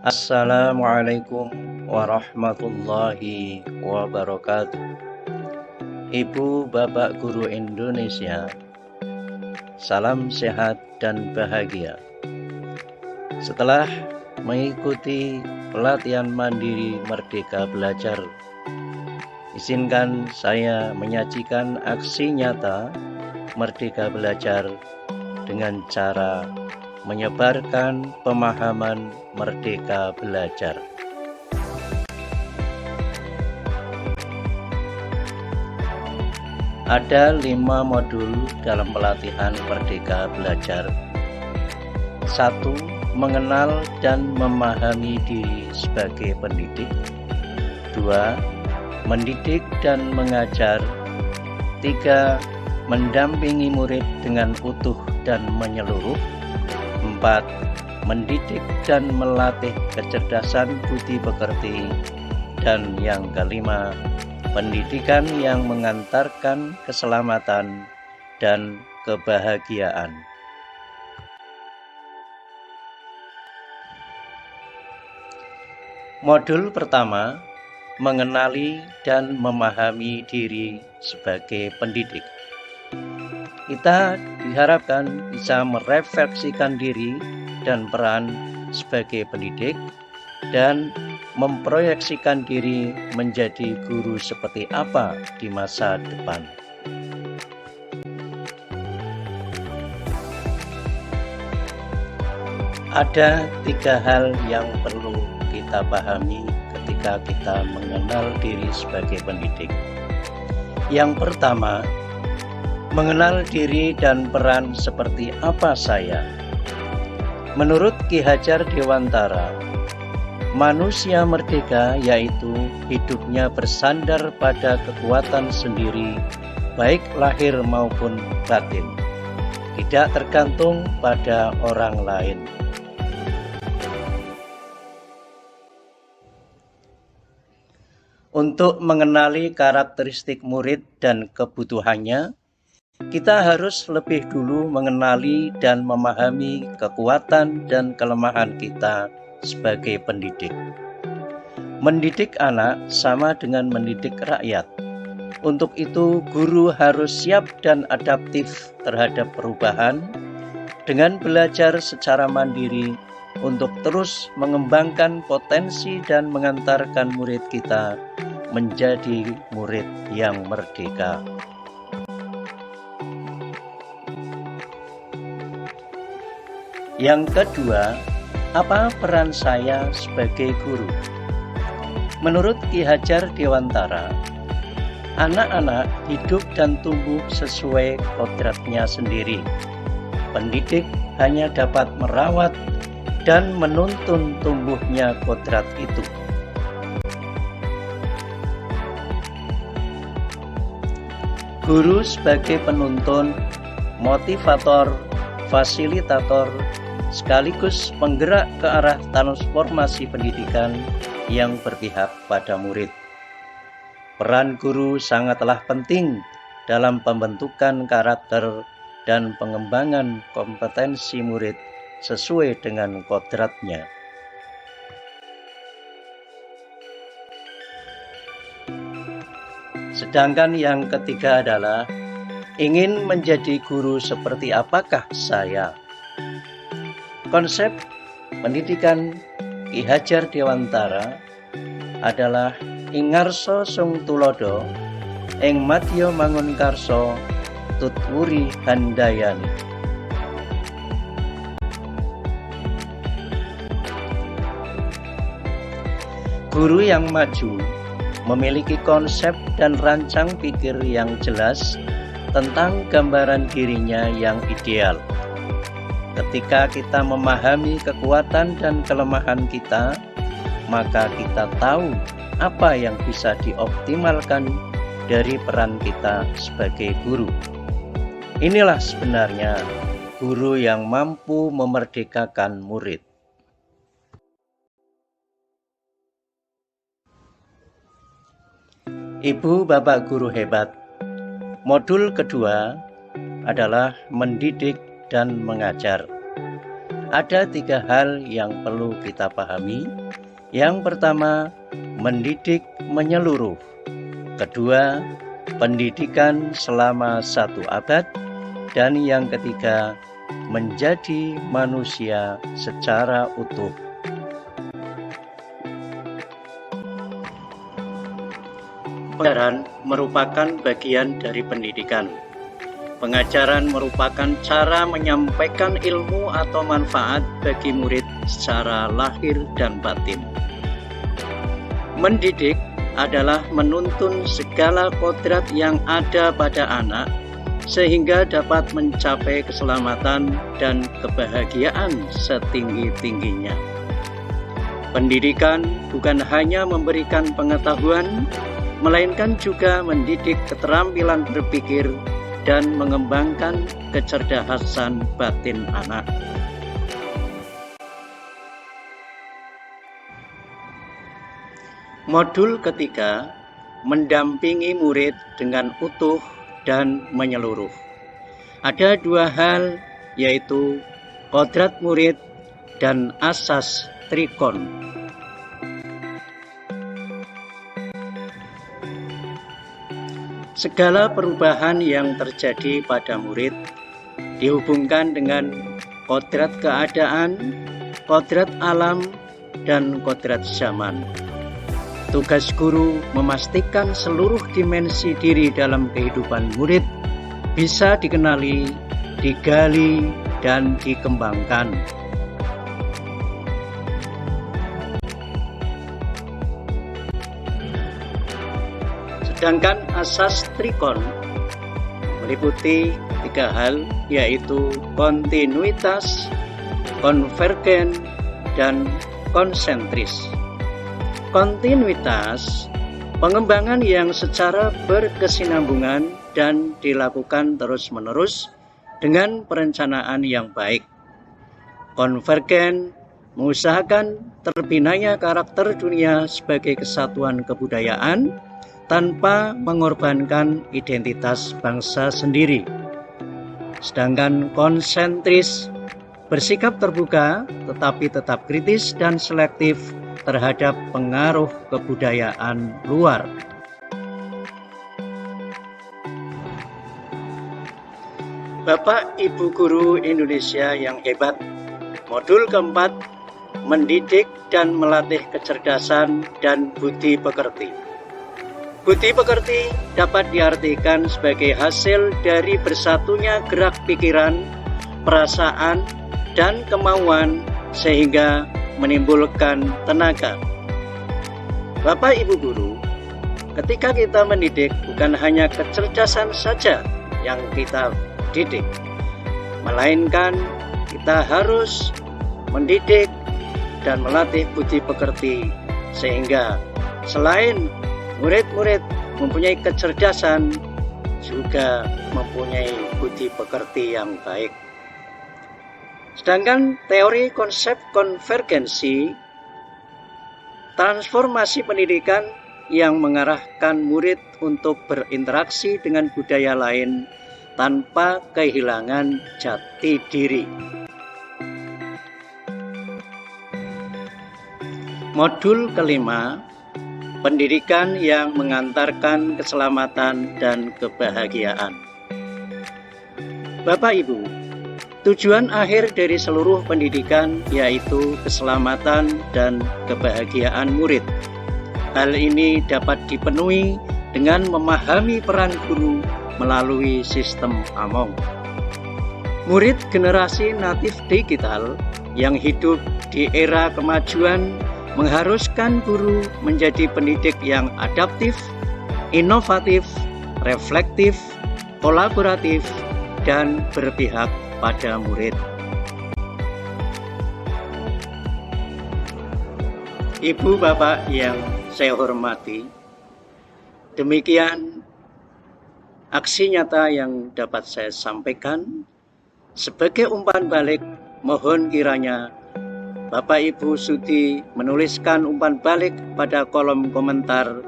Assalamualaikum warahmatullahi wabarakatuh. Ibu Bapak Guru Indonesia, salam sehat dan bahagia. Setelah mengikuti pelatihan mandiri Merdeka Belajar, izinkan saya menyajikan aksi nyata Merdeka Belajar dengan cara menyebarkan pemahaman Merdeka Belajar. Ada 5 modul dalam pelatihan Merdeka Belajar. 1. Mengenal dan memahami diri sebagai pendidik. 2. Mendidik dan mengajar. 3. Mendampingi murid dengan utuh dan menyeluruh. 4. Mendidik dan melatih kecerdasan budi pekerti. Dan yang kelima, pendidikan yang mengantarkan keselamatan dan kebahagiaan. Modul pertama, mengenali dan memahami diri sebagai pendidik. Kita diharapkan bisa merefleksikan diri dan peran sebagai pendidik dan memproyeksikan diri menjadi guru seperti apa di masa depan. Ada 3 hal yang perlu kita pahami ketika kita mengenal diri sebagai pendidik. Yang pertama, mengenal diri dan peran seperti apa saya. Menurut Ki Hajar Dewantara, manusia merdeka yaitu hidupnya bersandar pada kekuatan sendiri, baik lahir maupun batin, tidak tergantung pada orang lain. Untuk mengenali karakteristik murid dan kebutuhannya, kita harus lebih dulu mengenali dan memahami kekuatan dan kelemahan kita sebagai pendidik. Mendidik anak sama dengan mendidik rakyat. Untuk itu, guru harus siap dan adaptif terhadap perubahan dengan belajar secara mandiri untuk terus mengembangkan potensi dan mengantarkan murid kita menjadi murid yang merdeka. Yang kedua, apa peran saya sebagai guru? Menurut Ki Hajar Dewantara, anak-anak hidup dan tumbuh sesuai kodratnya sendiri. Pendidik hanya dapat merawat dan menuntun tumbuhnya kodrat itu. Guru sebagai penuntun, motivator, fasilitator, sekaligus penggerak ke arah transformasi pendidikan yang berpihak pada murid. Peran guru sangatlah penting dalam pembentukan karakter dan pengembangan kompetensi murid sesuai dengan kodratnya. Sedangkan yang ketiga adalah ingin menjadi guru seperti apakah saya? Konsep pendidikan Ki Hajar Dewantara adalah ingarso sung tulodo, ing madya mangun karso, tutwuri handayani. Guru yang maju memiliki konsep dan rancang pikir yang jelas tentang gambaran dirinya yang ideal. Ketika kita memahami kekuatan dan kelemahan kita, maka kita tahu apa yang bisa dioptimalkan dari peran kita sebagai guru. Inilah sebenarnya guru yang mampu memerdekakan murid. Ibu Bapak Guru hebat, modul kedua adalah mendidik dan mengajar. ada 3 hal yang perlu kita pahami. Yang pertama, mendidik menyeluruh. Kedua, pendidikan selama 1 abad. Dan yang ketiga, menjadi manusia secara utuh. Pengajaran merupakan bagian dari pendidikan. Pengajaran merupakan cara menyampaikan ilmu atau manfaat bagi murid secara lahir dan batin. Mendidik adalah menuntun segala kodrat yang ada pada anak sehingga dapat mencapai keselamatan dan kebahagiaan setinggi-tingginya. Pendidikan bukan hanya memberikan pengetahuan, melainkan juga mendidik keterampilan berpikir dan mengembangkan kecerdasan batin anak. Modul ketiga, mendampingi murid dengan utuh dan menyeluruh. Ada 2 hal, yaitu kodrat murid dan asas trikon. Segala perubahan yang terjadi pada murid dihubungkan dengan kodrat keadaan, kodrat alam, dan kodrat zaman. Tugas guru memastikan seluruh dimensi diri dalam kehidupan murid bisa dikenali, digali, dan dikembangkan. Sedangkan asas trikon meliputi 3 hal, yaitu kontinuitas, konvergen, dan konsentris. Kontinuitas, pengembangan yang secara berkesinambungan dan dilakukan terus-menerus dengan perencanaan yang baik. Konvergen, mengusahakan terbinanya karakter dunia sebagai kesatuan kebudayaan tanpa mengorbankan identitas bangsa sendiri. Sedangkan konsentris, bersikap terbuka tetapi tetap kritis dan selektif terhadap pengaruh kebudayaan luar. Bapak Ibu guru Indonesia yang hebat, modul keempat, mendidik dan melatih kecerdasan dan budi pekerti. Budi pekerti dapat diartikan sebagai hasil dari bersatunya gerak pikiran, perasaan, dan kemauan sehingga menimbulkan tenaga. Bapak Ibu guru, ketika kita mendidik bukan hanya kecerdasan saja yang kita didik, melainkan kita harus mendidik dan melatih budi pekerti sehingga selain murid-murid mempunyai kecerdasan, juga mempunyai budi pekerti yang baik. Sedangkan teori konsep konvergensi, transformasi pendidikan yang mengarahkan murid untuk berinteraksi dengan budaya lain tanpa kehilangan jati diri. Modul kelima, pendidikan yang mengantarkan keselamatan dan kebahagiaan. Bapak Ibu, tujuan akhir dari seluruh pendidikan yaitu keselamatan dan kebahagiaan murid. Hal ini dapat dipenuhi dengan memahami peran guru melalui sistem Among. Murid generasi natif digital yang hidup di era kemajuan mengharuskan guru menjadi pendidik yang adaptif, inovatif, reflektif, kolaboratif, dan berpihak pada murid. Ibu bapak yang saya hormati, demikian aksi nyata yang dapat saya sampaikan. Sebagai umpan balik, mohon kiranya Bapak Ibu sudi menuliskan umpan balik pada kolom komentar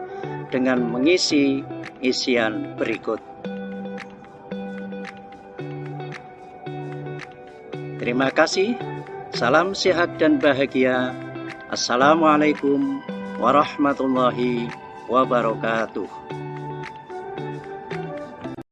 dengan mengisi isian berikut. Terima kasih. Salam sehat dan bahagia. Assalamualaikum warahmatullahi wabarakatuh.